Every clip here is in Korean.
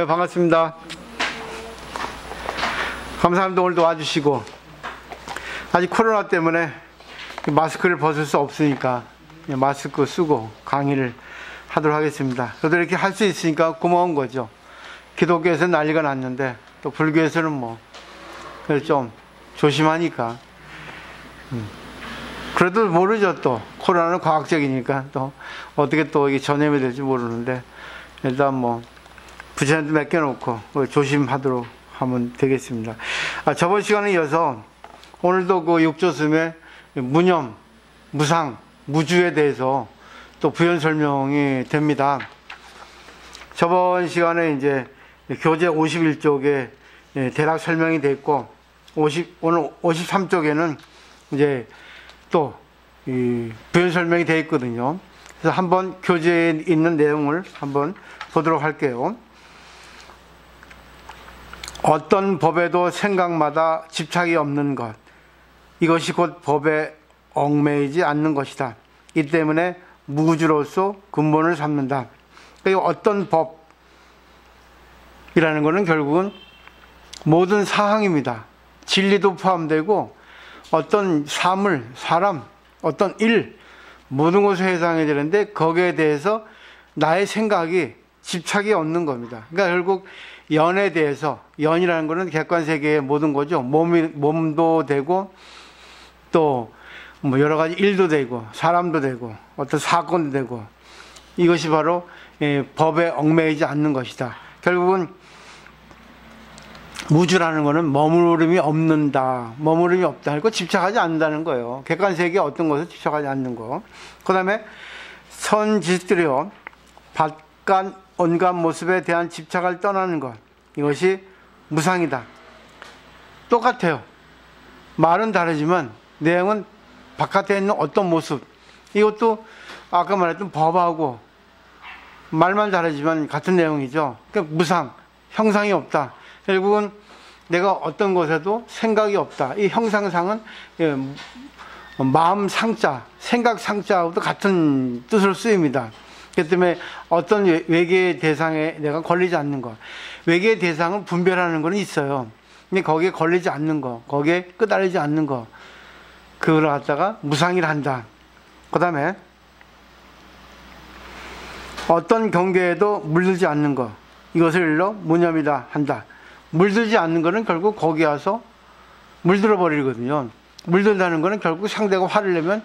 네, 반갑습니다. 감사합니다. 오늘도 와주시고. 아직 코로나 때문에 마스크를 벗을 수 없으니까 마스크 쓰고 강의를 하도록 하겠습니다. 저도 이렇게 할 수 있으니까 고마운 거죠. 기독교에서는 난리가 났는데 또 불교에서는 뭐 좀 조심하니까. 그래도 모르죠. 또 코로나는 과학적이니까 또 어떻게 또 이게 전염이 될지 모르는데 일단 뭐 부채도 맡겨놓고 조심하도록 하면 되겠습니다. 저번 시간에 이어서 오늘도 그 육조스의 무념, 무상, 무주에 대해서 또 부연 설명이 됩니다. 저번 시간에 이제 교재 51쪽에 대략 설명이 됐고, 오늘 53쪽에는 이제 또 부연 설명이 되어 있거든요. 그래서 한번 교재에 있는 내용을 한번 보도록 할게요. 어떤 법에도 생각마다 집착이 없는 것, 이것이 곧 법에 얽매이지 않는 것이다. 이 때문에 무주로서 근본을 삼는다. 그러니까 어떤 법이라는 것은 결국은 모든 사항입니다. 진리도 포함되고 어떤 사물, 사람, 어떤 일, 모든 것을 해당해야 되는데 거기에 대해서 나의 생각이 집착이 없는 겁니다. 그러니까 결국 연에 대해서, 연이라는 것은 객관세계의 모든 거죠. 몸도 되고 또 뭐 여러 가지 일도 되고 사람도 되고 어떤 사건도 되고, 이것이 바로 법에 얽매이지 않는 것이다. 결국은 무주라는 것은 머무름이 없는다. 머무름이 없다. 그리고 집착하지 않는다는 거예요. 객관세계에 어떤 것을 집착하지 않는 거. 그 다음에 선지식들이요, 바깥 온갖 모습에 대한 집착을 떠나는 것, 이것이 무상이다. 똑같아요. 말은 다르지만 내용은 바깥에 있는 어떤 모습, 이것도 아까 말했던 법하고 말만 다르지만 같은 내용이죠. 그러니까 무상, 형상이 없다. 결국은 내가 어떤 것에도 생각이 없다. 이 형상상은 마음 상자, 생각 상자하고도 같은 뜻으로 쓰입니다. 그렇기 때문에 어떤 외계의 대상에 내가 걸리지 않는 것, 외계의 대상은 분별하는 건 있어요. 근데 거기에 걸리지 않는 것, 거기에 끄달리지 않는 것, 그걸 갖다가 무상이라 한다. 그 다음에 어떤 경계에도 물들지 않는 것, 이것을 일러 무념이다 한다. 물들지 않는 것은 결국 거기 와서 물들어 버리거든요. 물든다는 것은 결국 상대가 화를 내면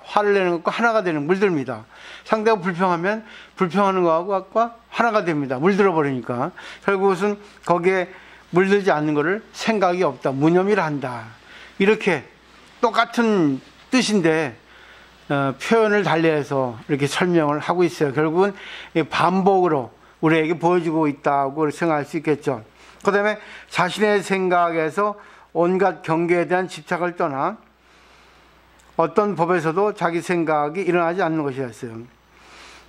화를 내는 것과 하나가 되는, 물듭니다. 상대가 불평하면 불평하는 것과 하나가 됩니다. 물들어 버리니까. 결국은 거기에 물들지 않는 것을 생각이 없다, 무념이라 한다. 이렇게 똑같은 뜻인데 표현을 달리해서 이렇게 설명을 하고 있어요. 결국은 반복으로 우리에게 보여주고 있다고 생각할 수 있겠죠. 그 다음에 자신의 생각에서 온갖 경계에 대한 집착을 떠나 어떤 법에서도 자기 생각이 일어나지 않는 것이었어요.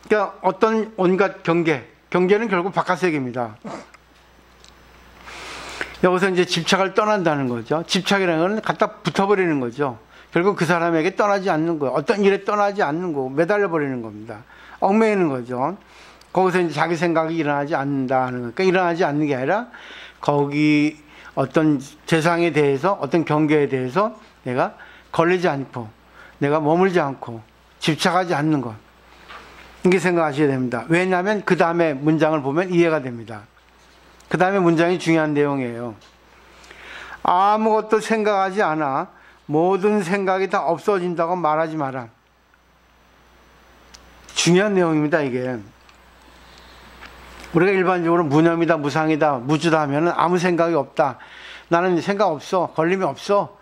그러니까 어떤 온갖 경계는 결국 바깥세계입니다. 여기서 이제 집착을 떠난다는 거죠. 집착이라는 건 갖다 붙어버리는 거죠. 결국 그 사람에게 떠나지 않는 거예요. 어떤 일에 떠나지 않는 거고 매달려버리는 겁니다. 얽매이는 거죠. 거기서 이제 자기 생각이 일어나지 않는다는 거니까, 일어나지 않는 게 아니라 거기 어떤 대상에 대해서, 어떤 경계에 대해서 내가 걸리지 않고, 내가 머물지 않고, 집착하지 않는 것. 이렇게 생각하셔야 됩니다. 왜냐하면 그 다음에 문장을 보면 이해가 됩니다. 그 다음에 문장이 중요한 내용이에요. 아무것도 생각하지 않아 모든 생각이 다 없어진다고 말하지 마라. 중요한 내용입니다, 이게. 우리가 일반적으로 무념이다, 무상이다, 무주다 하면은 아무 생각이 없다, 나는 생각 없어, 걸림이 없어,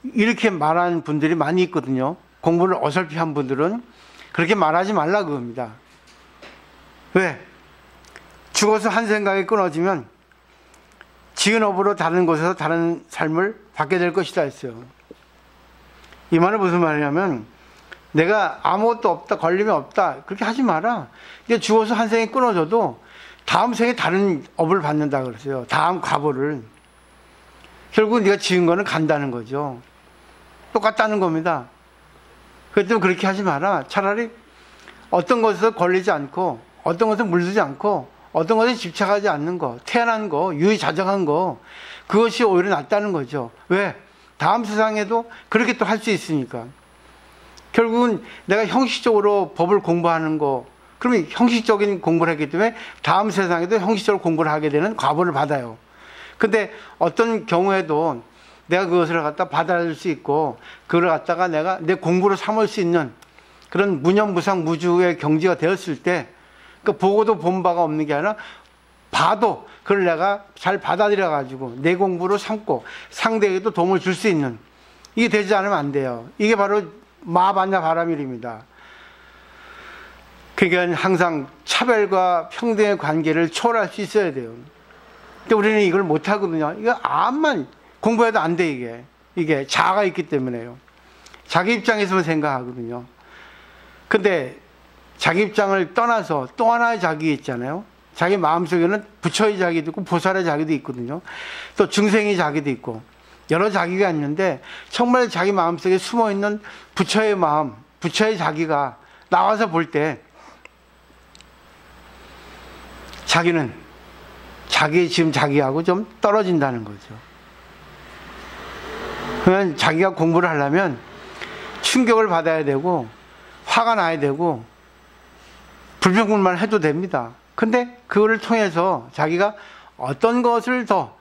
이렇게 말하는 분들이 많이 있거든요. 공부를 어설피 한 분들은 그렇게 말하지 말라 그겁니다. 왜? 죽어서 한 생각이 끊어지면 지은 업으로 다른 곳에서 다른 삶을 받게 될 것이다 했어요. 이 말은 무슨 말이냐면, 내가 아무것도 없다, 걸림이 없다, 그렇게 하지 마라. 이게 죽어서 한 생이 끊어져도 다음 생에 다른 업을 받는다 그랬어요. 다음 과보를. 결국 네가 지은 거는 간다는 거죠. 똑같다는 겁니다. 그렇기 때문에 그렇게 하지 마라. 차라리 어떤 것에서 걸리지 않고, 어떤 것에 물들지 않고, 어떤 것에 집착하지 않는 거, 태어난 거, 유의자정한 거, 그것이 오히려 낫다는 거죠. 왜? 다음 세상에도 그렇게 또 할 수 있으니까. 결국은 내가 형식적으로 법을 공부하는 거, 그러면 형식적인 공부를 했기 때문에 다음 세상에도 형식적으로 공부를 하게 되는 과보를 받아요. 근데 어떤 경우에도 내가 그것을 갖다 받아들일 수 있고, 그걸 갖다가 내가 내 공부로 삼을 수 있는 그런 무념무상 무주의 경지가 되었을 때, 그 보고도 본 바가 없는 게 아니라 봐도 그걸 내가 잘 받아들여 가지고 내 공부로 삼고 상대에게도 도움을 줄 수 있는, 이게 되지 않으면 안 돼요. 이게 바로 마반야 바라밀입니다. 그러니까 항상 차별과 평등의 관계를 초월할 수 있어야 돼요. 근데 우리는 이걸 못 하거든요. 이거 암만 공부해도 안 돼, 이게 자아가 있기 때문에요. 자기 입장에서만 생각하거든요. 근데 자기 입장을 떠나서 또 하나의 자기 있잖아요. 자기 마음속에는 부처의 자기도 있고 보살의 자기도 있거든요. 또 중생의 자기도 있고 여러 자기가 있는데, 정말 자기 마음속에 숨어있는 부처의 마음, 부처의 자기가 나와서 볼 때 자기는 자기 지금 자기하고 좀 떨어진다는 거죠. 그러면 자기가 공부를 하려면 충격을 받아야 되고 화가 나야 되고 불평불만 해도 됩니다. 근데 그거를 통해서 자기가 어떤 것을 더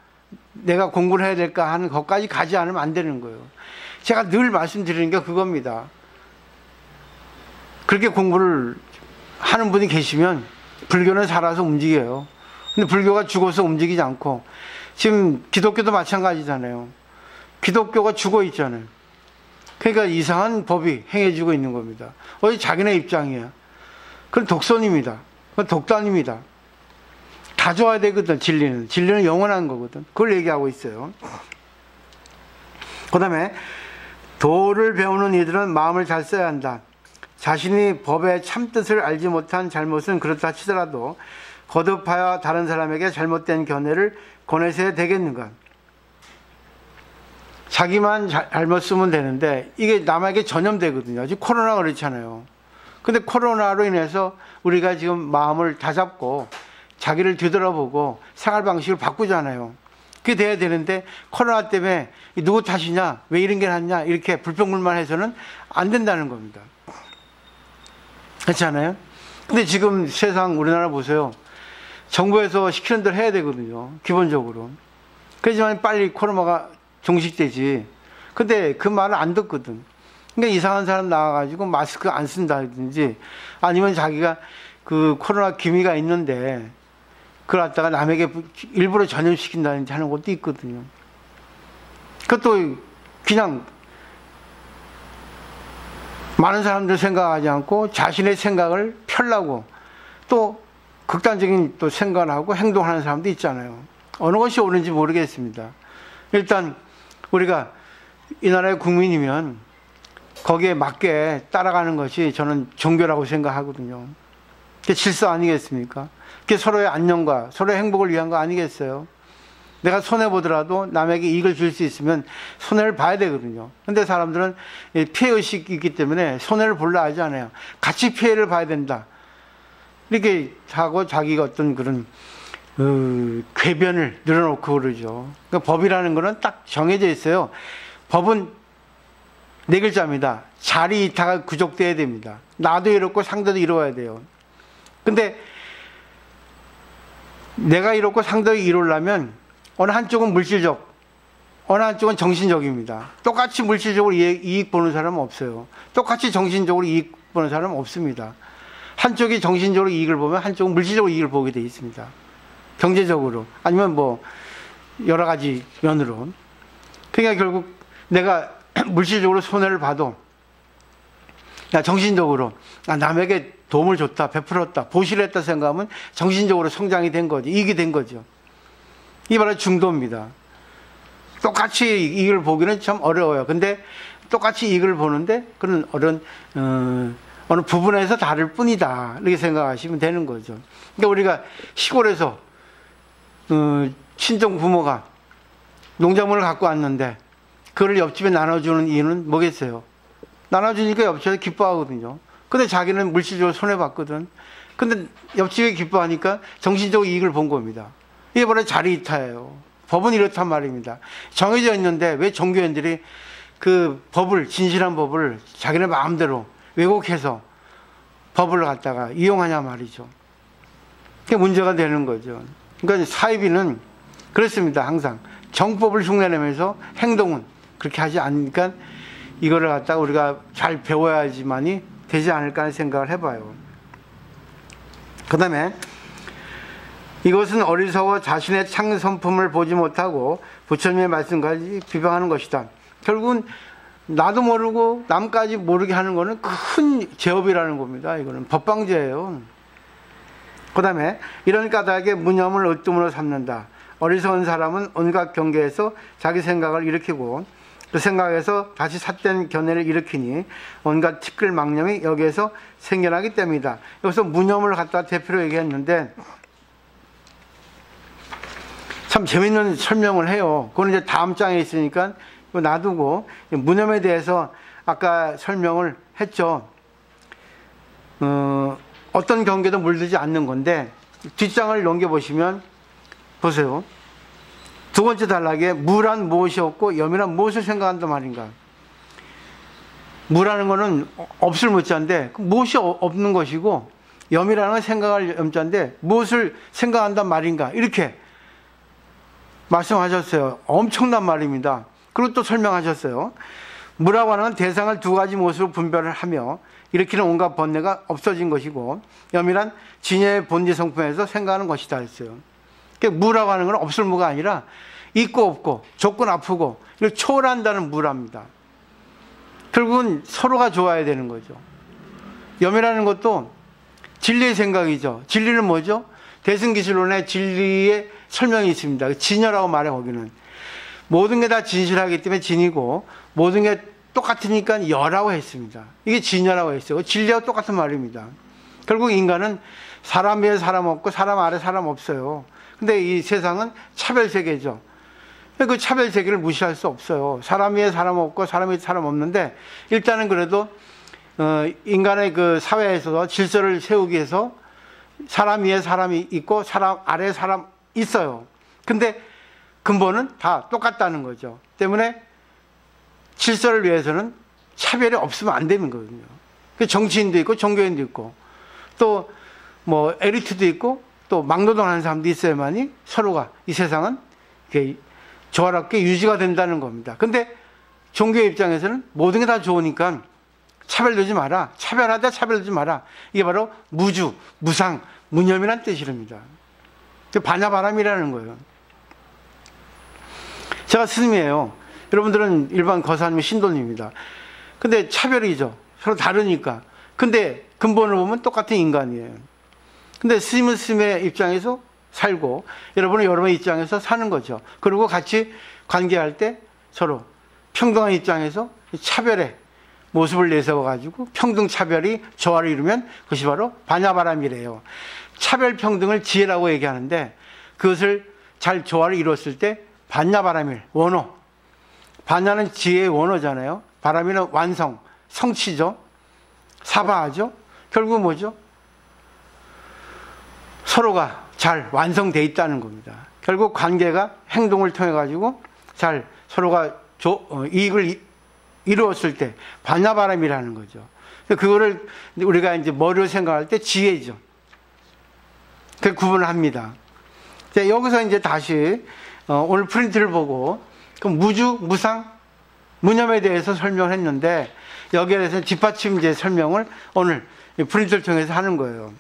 내가 공부를 해야 될까 하는 것까지 가지 않으면 안 되는 거예요. 제가 늘 말씀드리는 게 그겁니다. 그렇게 공부를 하는 분이 계시면 불교는 살아서 움직여요. 근데 불교가 죽어서 움직이지 않고, 지금 기독교도 마찬가지잖아요. 기독교가 죽어 있잖아요. 그러니까 이상한 법이 행해지고 있는 겁니다. 어디 자기네 입장이야. 그건 독선입니다. 그건 독단입니다. 다 좋아야 되거든, 진리는. 진리는 영원한 거거든. 그걸 얘기하고 있어요. 그 다음에 도를 배우는 이들은 마음을 잘 써야 한다. 자신이 법의 참뜻을 알지 못한 잘못은 그렇다 치더라도 거듭하여 다른 사람에게 잘못된 견해를 권해서야 되겠는가. 자기만 잘못 쓰면 되는데 이게 남에게 전염되거든요. 지금 코로나가 그렇잖아요. 근데 코로나로 인해서 우리가 지금 마음을 다잡고 자기를 뒤돌아보고 생활 방식을 바꾸잖아요. 그게 돼야 되는데 코로나 때문에 누구 탓이냐, 왜 이런 게 났냐, 이렇게 불평불만해서는 안 된다는 겁니다. 그렇지 않아요? 근데 지금 세상 우리나라 보세요. 정부에서 시키는 대로 해야 되거든요. 기본적으로. 그렇지만 빨리 코로나가 종식되지. 근데 그 말을 안 듣거든. 그러니까 이상한 사람 나와가지고 마스크 안 쓴다든지, 아니면 자기가 그 코로나 기미가 있는데 그걸 갖다가 남에게 일부러 전염시킨다든지 하는 것도 있거든요. 그것도 그냥 많은 사람들 생각하지 않고 자신의 생각을 펴려고 또 극단적인 또 생각을 하고 행동하는 사람도 있잖아요. 어느 것이 옳은지 모르겠습니다. 일단 우리가 이 나라의 국민이면 거기에 맞게 따라가는 것이 저는 종교라고 생각하거든요. 그게 질서 아니겠습니까? 그게 서로의 안녕과 서로의 행복을 위한 거 아니겠어요? 내가 손해보더라도 남에게 이익을 줄 수 있으면 손해를 봐야 되거든요. 근데 사람들은 피해의식이 있기 때문에 손해를 보려 하지 않아요. 같이 피해를 봐야 된다. 이렇게 하고 자기가 어떤 그런 궤변을 늘어놓고 그러죠. 그러니까 법이라는 거는 딱 정해져 있어요. 법은 네 글자입니다. 자리 이타가 구족돼야 됩니다. 나도 이렇고 상대도 이루어야 돼요. 근데 내가 이렇고 상대가 이루려면 어느 한쪽은 물질적, 어느 한쪽은 정신적입니다. 똑같이 물질적으로 이익 보는 사람은 없어요. 똑같이 정신적으로 이익 보는 사람은 없습니다. 한쪽이 정신적으로 이익을 보면 한쪽은 물질적으로 이익을 보게 되어 있습니다. 경제적으로, 아니면 뭐 여러 가지 면으로. 그러니까 결국 내가 물질적으로 손해를 봐도 정신적으로 남에게 도움을 줬다, 베풀었다, 보시를 했다 생각하면 정신적으로 성장이 된 거죠. 이익이 된 거죠. 이게 바로 중도입니다. 똑같이 이익을 보기는 참 어려워요. 근데 똑같이 이익을 보는데 그런 어느 부분에서 다를 뿐이다, 이렇게 생각하시면 되는 거죠. 그러니까 우리가 시골에서 친정 부모가 농작물을 갖고 왔는데 그걸 옆집에 나눠주는 이유는 뭐겠어요? 나눠주니까 옆집에서 기뻐하거든요. 근데 자기는 물질적으로 손해봤거든. 근데 옆집이 기뻐하니까 정신적으로 이익을 본 겁니다. 이게 바로 자리이탈이에요. 법은 이렇단 말입니다. 정해져 있는데 왜 종교인들이 그 법을, 진실한 법을 자기네 마음대로 왜곡해서 법을 갖다가 이용하냐 말이죠. 그게 문제가 되는 거죠. 그러니까 사이비는 그렇습니다. 항상 정법을 흉내내면서 행동은 그렇게 하지 않으니까 이거를 갖다가 우리가 잘 배워야지만이 되지 않을까 하는 생각을 해봐요. 그 다음에 이것은 어리석어 자신의 창성품을 보지 못하고 부처님의 말씀까지 비방하는 것이다. 결국은 나도 모르고 남까지 모르게 하는 거는 큰 죄업이라는 겁니다. 이거는 법방죄예요. 그 다음에 이런 까닭에 무념을 으뜸으로 삼는다. 어리석은 사람은 온갖 경계에서 자기 생각을 일으키고 그 생각에서 다시 삿된 견해를 일으키니 온갖 티끌망념이 여기에서 생겨나기 때문이다. 여기서 무념을 갖다 대표로 얘기했는데 참 재밌는 설명을 해요. 그건 이제 다음 장에 있으니까 놔두고 무념에 대해서 아까 설명을 했죠. 어떤 경계도 물들지 않는 건데 뒷장을 넘겨보시면 보세요. 두 번째 단락에 무란 무엇이었고 염이란 무엇을 생각한단 말인가. 무라는 거는 없을 무자인데 무엇이 없는 것이고 염이라는 건 생각할 염자인데 무엇을 생각한단 말인가 이렇게 말씀하셨어요. 엄청난 말입니다. 그리고 또 설명하셨어요. 무라고 하는 건 대상을 두 가지 모습으로 분별을 하며 일으키는 온갖 번뇌가 없어진 것이고 염이란 진여의 본디 성품에서 생각하는 것이다 했어요. 그러니까 무라고 하는 건 없을 무가 아니라 있고 없고 조건 아프고 이걸 초월한다는 무랍니다. 결국은 서로가 좋아야 되는 거죠. 염이라는 것도 진리의 생각이죠. 진리는 뭐죠? 대승기술론의 진리의 설명이 있습니다. 진여라고 말해 거기는. 모든 게 다 진실하기 때문에 진이고 모든 게 똑같으니까 여라고 했습니다. 이게 진여라고 했어요. 진리하고 똑같은 말입니다. 결국 인간은 사람 위에 사람 없고 사람 아래 사람 없어요. 근데 이 세상은 차별세계죠. 그 차별세계를 무시할 수 없어요. 사람 위에 사람 없고 사람 위에 사람 없는데 일단은 그래도 인간의 그 사회에서 질서를 세우기 위해서 사람 위에 사람이 있고 사람 아래에 사람 있어요. 근데 근본은 다 똑같다는 거죠. 때문에 질서를 위해서는 차별이 없으면 안 되는 거거든요. 정치인도 있고 종교인도 있고 또 뭐 에리트도 있고 또 막노동하는 사람도 있어야만이 서로가 이 세상은 이렇게 조화롭게 유지가 된다는 겁니다. 근데 종교 입장에서는 모든 게 다 좋으니까 차별되지 마라. 차별하다 차별되지 마라. 이게 바로 무주, 무상, 무념이란 뜻이랍니다. 반야바람이라는 거예요. 제가 스님이에요. 여러분들은 일반 거사님이 신도님입니다. 근데 차별이죠. 서로 다르니까. 근데 근본을 보면 똑같은 인간이에요. 근데 스님은 스님의 입장에서 살고 여러분은 여러분의 입장에서 사는 거죠. 그리고 같이 관계할 때 서로 평등한 입장에서 차별의 모습을 내세워가지고 평등차별이 조화를 이루면 그것이 바로 반야바람이래요. 차별평등을 지혜라고 얘기하는데 그것을 잘 조화를 이뤘을 때 반야바람일, 원호. 반야는 지혜의 원호잖아요. 바람이는 완성, 성취죠. 사바하죠. 결국 뭐죠? 서로가 잘 완성되어 있다는 겁니다. 결국 관계가 행동을 통해 가지고 잘 서로가 이익을 이루었을 때 반야바람이라는 거죠. 그거를 우리가 이제 머리로 생각할 때 지혜죠. 그 구분을 합니다. 자, 여기서 이제 다시 오늘 프린트를 보고 그럼 무주, 무상, 무념에 대해서 설명을 했는데 여기에 대해서 뒷받침 이제 설명을 오늘 프린트를 통해서 하는 거예요.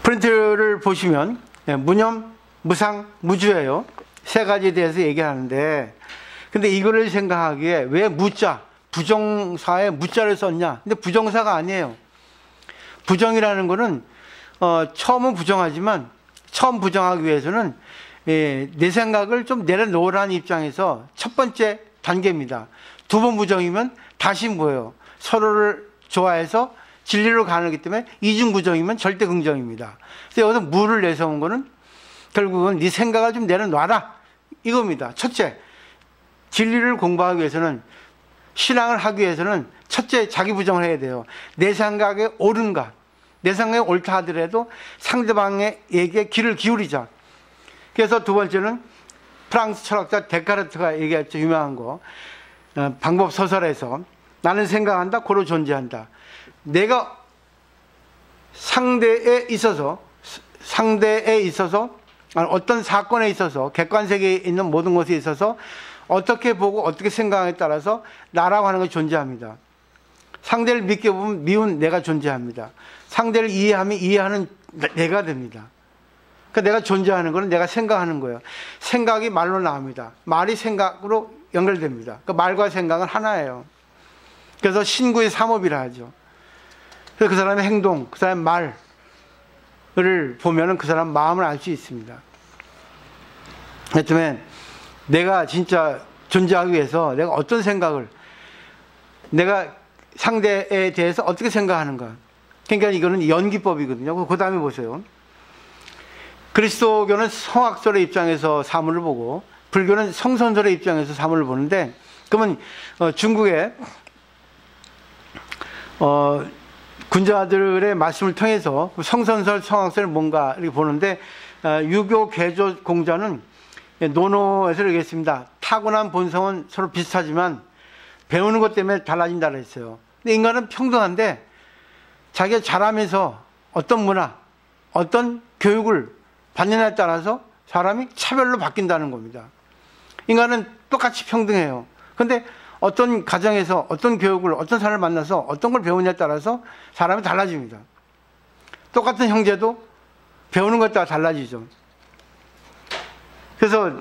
프린트를 보시면 무념, 무상, 무주예요. 세 가지에 대해서 얘기하는데 근데 이거를 생각하기에 왜 무자, 부정사에 무자를 썼냐? 근데 부정사가 아니에요. 부정이라는 거는 처음은 부정하지만 처음 부정하기 위해서는 내 생각을 좀 내려놓으라는 입장에서 첫 번째 단계입니다. 두 번 부정이면 다시 뭐예요? 서로를 좋아해서 진리로 가는 거기 때문에 이중 부정이면 절대 긍정입니다. 그래서 여기서 무를 내세운 거는 결국은 네 생각을 좀 내려놔라 이겁니다. 첫째, 진리를 공부하기 위해서는 신앙을 하기 위해서는 첫째, 자기 부정을 해야 돼요. 내 생각에 옳은가? 내 생각에 옳다 하더라도 상대방의 얘기에 귀를 기울이자. 그래서 두 번째는 프랑스 철학자 데카르트가 얘기했죠. 유명한 거. 방법 소설에서 나는 생각한다, 고로 존재한다. 내가 상대에 있어서 어떤 사건에 있어서 객관세계에 있는 모든 것에 있어서 어떻게 보고 어떻게 생각하에 따라서 나라고 하는 것이 존재합니다. 상대를 믿게 보면 미운 내가 존재합니다. 상대를 이해하면 이해하는 내가 됩니다. 그러니까 내가 존재하는 것은 내가 생각하는 거예요. 생각이 말로 나옵니다. 말이 생각으로 연결됩니다. 그러니까 말과 생각은 하나예요. 그래서 신구의 삼업이라 하죠. 그래서 그 사람의 행동, 그 사람의 말을 보면은 그 사람 마음을 알 수 있습니다. 그렇기 때문에 내가 진짜 존재하기 위해서 내가 어떤 생각을, 내가 상대에 대해서 어떻게 생각하는가. 그러니까 이거는 연기법이거든요. 그 다음에 보세요. 그리스도교는 성학설의 입장에서 사물을 보고 불교는 성선설의 입장에서 사물을 보는데, 그러면 중국의 군자들의 말씀을 통해서 성선설, 성학설은 뭔가 이렇게 보는데, 유교 개조 공자는 논어에서 얘기했습니다. 타고난 본성은 서로 비슷하지만 배우는 것 때문에 달라진다고 했어요. 근데 인간은 평등한데 자기가 자라면서 어떤 문화, 어떤 교육을 받느냐에 따라서 사람이 차별로 바뀐다는 겁니다. 인간은 똑같이 평등해요. 근데 어떤 가정에서 어떤 교육을, 어떤 사람을 만나서 어떤 걸 배우냐에 따라서 사람이 달라집니다. 똑같은 형제도 배우는 것에 따라 달라지죠. 그래서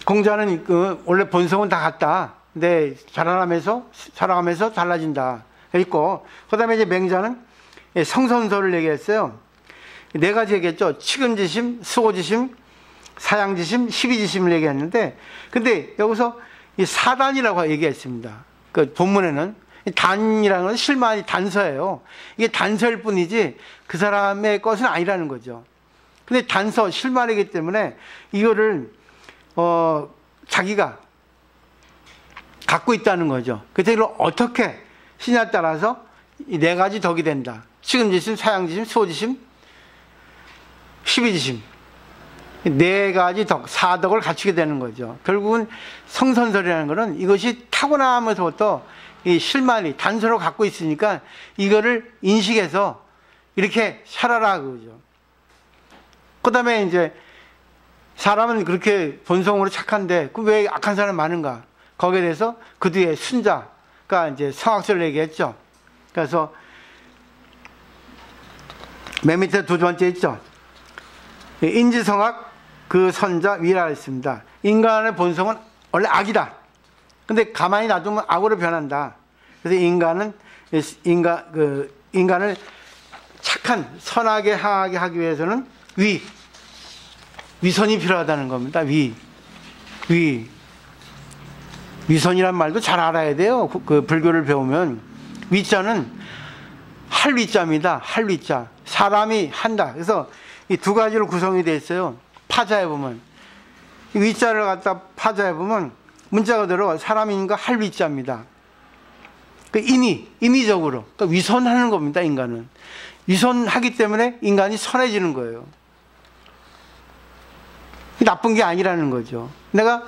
공자는 원래 본성은 다 같다. 근데 자라나면서 살아가면서 달라진다. 있고, 그 다음에 이제 맹자는 성선설을 얘기했어요. 네 가지 얘기했죠. 측은지심, 수호지심, 사양지심, 시비지심을 얘기했는데, 근데 여기서 이 사단이라고 얘기했습니다. 그 본문에는 단이라는 건 실만이 단서예요. 이게 단서일 뿐이지 그 사람의 것은 아니라는 거죠. 근데 단서, 실만이기 때문에 이거를 자기가 갖고 있다는 거죠. 그래서 이걸 어떻게 신에 따라서 이 네 가지 덕이 된다. 측은지심, 사양지심, 수호지심, 시비지심. 네 가지 덕, 사덕을 갖추게 되는 거죠. 결국은 성선설이라는 것은 이것이 타고나면서부터 이 실만이 단서로 갖고 있으니까 이거를 인식해서 이렇게 살아라 그거죠. 그 다음에 이제 사람은 그렇게 본성으로 착한데 그 왜 악한 사람이 많은가? 거기에 대해서 그 뒤에 순자가 이제 성학설을 얘기했죠. 그래서 맨 밑에 두 번째 있죠. 인지성악 그 선자 위라 했습니다. 인간의 본성은 원래 악이다. 근데 가만히 놔두면 악으로 변한다. 그래서 인간을 착한 선하게 향하게 하기 위해서는 위선이 필요하다는 겁니다. 위선이란 말도 잘 알아야 돼요. 그 불교를 배우면 위자는 할 위자입니다. 할 위자. 사람이 한다. 그래서 이 두 가지로 구성이 되어 있어요. 파자에 보면 이 위자를 갖다 파자에 보면 문자 그대로 사람인가 할 위자입니다. 그 인위적으로 그러니까 위선하는 겁니다. 인간은 위선하기 때문에 인간이 선해지는 거예요. 나쁜 게 아니라는 거죠. 내가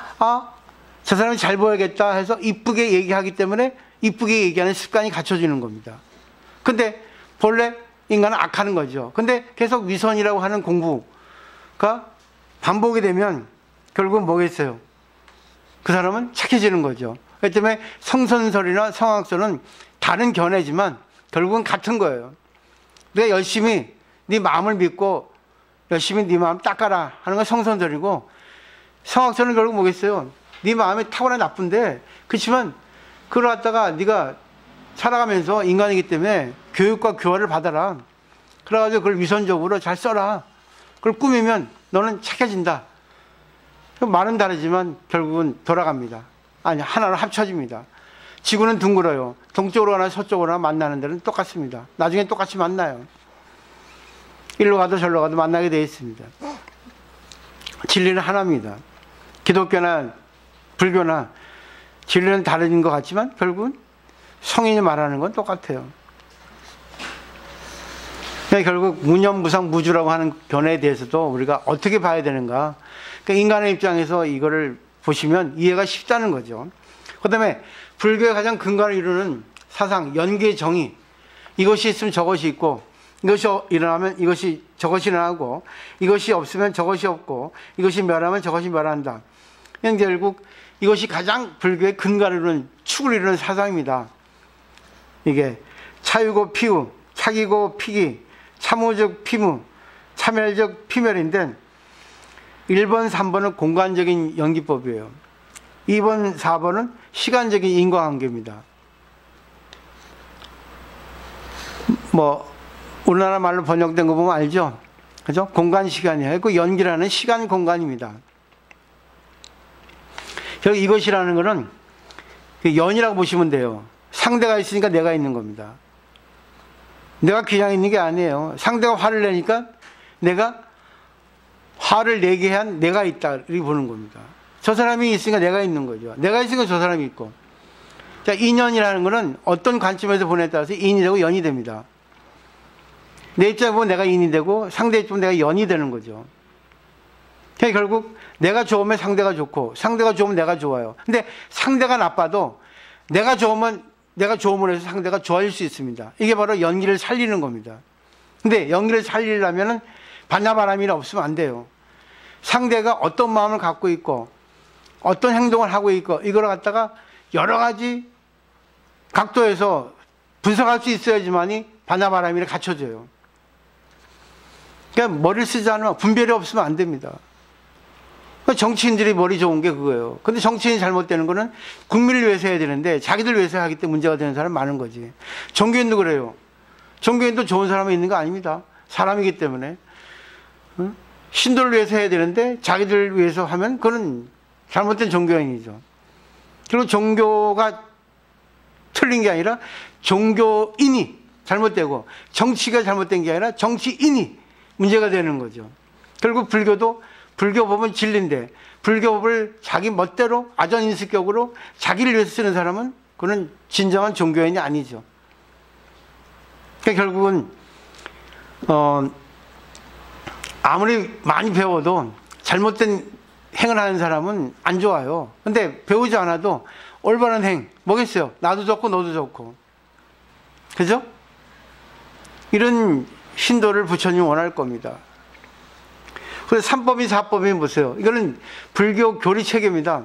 저 사람이 잘 보여야겠다 해서 이쁘게 얘기하기 때문에 이쁘게 얘기하는 습관이 갖춰지는 겁니다. 근데 본래 인간은 악하는 거죠. 근데 계속 위선이라고 하는 공부가 반복이 되면 결국은 뭐겠어요? 그 사람은 착해지는 거죠. 그렇기 때문에 성선설이나 성학설은 다른 견해지만 결국은 같은 거예요. 내가 열심히 네 마음을 믿고 열심히 네 마음 닦아라 하는 건 성선설이고, 성학설은 결국 뭐겠어요? 네 마음이 타고나 나쁜데 그렇지만 그걸 갖다가 네가 살아가면서 인간이기 때문에 교육과 교화를 받아라. 그래가지고 그걸 위선적으로 잘 써라. 그걸 꾸미면 너는 착해진다. 말은 다르지만 결국은 돌아갑니다. 아니, 하나로 합쳐집니다. 지구는 둥글어요. 동쪽으로 가나 서쪽으로 가나 만나는 데는 똑같습니다. 나중에 똑같이 만나요. 일로 가도 절로 가도 만나게 되어 있습니다. 진리는 하나입니다. 기독교나 불교나 진리는 다른 것 같지만 결국은 성인이 말하는 건 똑같아요. 그러니까 결국 무념무상 무주라고 하는 견해에 대해서도 우리가 어떻게 봐야 되는가. 그러니까 인간의 입장에서 이거를 보시면 이해가 쉽다는 거죠. 그 다음에 불교의 가장 근간을 이루는 사상, 연계 정의. 이것이 있으면 저것이 있고, 이것이 일어나면 저것이 일어나고, 이것이 없으면 저것이 없고, 이것이 멸하면 저것이 멸한다. 결국 이것이 가장 불교의 근간을 이루는, 축을 이루는 사상입니다. 이게 차유고 피우, 차기고 피기, 참우적 피무, 참멸적 피멸인데 1번, 3번은 공간적인 연기법이에요. 2번, 4번은 시간적인 인과관계입니다. 우리나라 말로 번역된 거 보면 알죠? 그죠? 공간, 시간이에요. 그 연기라는 시간, 공간입니다. 결국 이것이라는 거는 연이라고 보시면 돼요. 상대가 있으니까 내가 있는 겁니다. 내가 그냥 있는 게 아니에요. 상대가 화를 내니까 내가 화를 내게 한 내가 있다. 이렇게 보는 겁니다. 저 사람이 있으니까 내가 있는 거죠. 내가 있으니까 저 사람이 있고. 자, 인연이라는 거는 어떤 관점에서 보냐에 따라서 인이 되고 연이 됩니다. 내 입장에 보면 내가 인이 되고 상대 입장에 보면 내가 연이 되는 거죠. 그러니까 결국 내가 좋으면 상대가 좋고 상대가 좋으면 내가 좋아요. 근데 상대가 나빠도 내가 좋으면 내가 좋음으로 해서 상대가 좋아질 수 있습니다. 이게 바로 연기를 살리는 겁니다. 근데 연기를 살리려면 반야바람이 없으면 안 돼요. 상대가 어떤 마음을 갖고 있고 어떤 행동을 하고 있고 이걸 갖다가 여러 가지 각도에서 분석할 수 있어야지만이 반야바람이를 갖춰져요. 그러니까 머리를 쓰지 않으면 분별이 없으면 안 됩니다. 정치인들이 머리 좋은 게 그거예요. 근데 정치인이 잘못되는 거는 국민을 위해서 해야 되는데 자기들 위해서 하기 때문에 문제가 되는 사람 많은 거지. 종교인도 그래요. 종교인도 좋은 사람이 있는 거 아닙니다. 사람이기 때문에. 신도를 위해서 해야 되는데 자기들 위해서 하면 그건 잘못된 종교인이죠. 그리고 종교가 틀린 게 아니라 종교인이 잘못되고 정치가 잘못된 게 아니라 정치인이 문제가 되는 거죠. 결국 불교도 불교법은 진리인데 불교법을 자기 멋대로 아전인수격으로 자기를 위해서 쓰는 사람은 그는 진정한 종교인이 아니죠. 그러니까 결국은 아무리 많이 배워도 잘못된 행을 하는 사람은 안 좋아요. 근데 배우지 않아도 올바른 행 뭐겠어요? 나도 좋고 너도 좋고. 그죠? 이런 신도를 부처님이 원할 겁니다. 그래서 3법인 4법인 보세요. 이거는 불교 교리 체계입니다.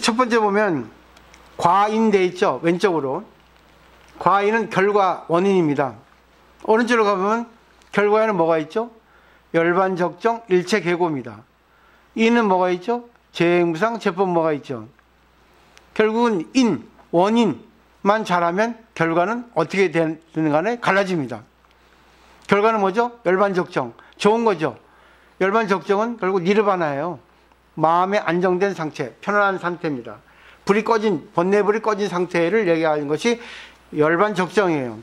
첫 번째 보면 과인 돼 있죠. 왼쪽으로. 과인은 결과 원인입니다. 오른쪽으로 가보면 결과에는 뭐가 있죠? 열반 적정 일체 계고입니다. 인은 뭐가 있죠? 재행무상 제법 뭐가 있죠? 결국은 인 원인만 잘하면 결과는 어떻게 되는 간에 갈라집니다. 결과는 뭐죠? 열반 적정. 좋은 거죠. 열반 적정은 결국 니르바나예요. 마음의 안정된 상태, 편안한 상태입니다. 불이 꺼진, 번뇌불이 꺼진 상태를 얘기하는 것이 열반 적정이에요.